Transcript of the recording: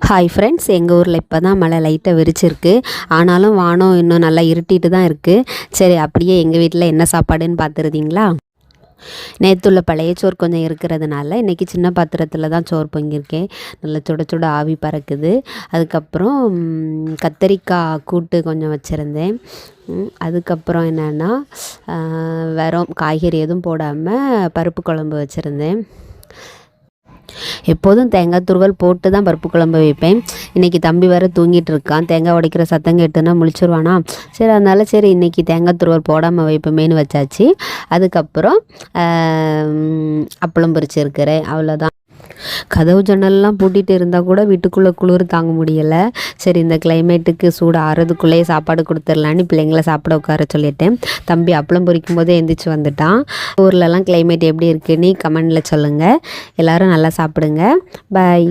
Hi friends, எங்கள் ஊரில் இப்போ தான் மழை லைட்டாக விரிச்சிருக்கு. ஆனாலும் வானம் இன்னும் நல்லா இருட்டிட்டு தான் இருக்குது. சரி, அப்படியே எங்கள் வீட்டில் என்ன சாப்பாடுன்னு பார்த்துருந்தீங்களா? நேற்றுள்ள பழைய சோறு கொஞ்சம் இருக்கிறதுனால இன்றைக்கி சின்ன பாத்திரத்தில் தான் சோறு பொங்கியிருக்கேன். நல்லா சுட சுட ஆவி பறக்குது. அதுக்கப்புறம் கத்தரிக்காய் கூட்டு கொஞ்சம் வச்சுருந்தேன். அதுக்கப்புறம் என்னென்னா வெறும் காய்கறி எதுவும் போடாமல் பருப்பு குழம்பு வச்சுருந்தேன். எப்போதும் தேங்காய் துருவல் போட்டு தான் பருப்பு குழம்பு வைப்பேன். இன்றைக்கி தம்பி வேறு தூங்கிட்டு இருக்கான். தேங்காய் உடைக்கிற சத்தம் கேட்டுன்னா முழிச்சிருவானா. சரி, அதனால சரி இன்றைக்கி தேங்காய் துருவல் போடாமல் வைப்போமேனு வச்சாச்சு. அதுக்கப்புறம் அப்பளம் பொரிச்சிருக்கிறேன். அவ்வளோதான். கதவு ஜன்னல்லாம் பூட்டிகிட்டு இருந்தால் கூட வீட்டுக்குள்ளே குளிர் தாங்க முடியலை. சரி, இந்த கிளைமேட்டுக்கு சூடு ஆறதுக்குள்ளேயே சாப்பாடு கொடுத்துடலான்னு பிள்ளைங்களை சாப்பிட உட்கார சொல்லிட்டேன். தம்பி அப்பளம் பொரிக்கும் போதே எந்திரிச்சு வந்துட்டான். ஊர்லலாம் கிளைமேட் எப்படி இருக்குன்னு கமெண்டில் சொல்லுங்கள். எல்லோரும் நல்லா சாப்பிடுங்க. பாய்.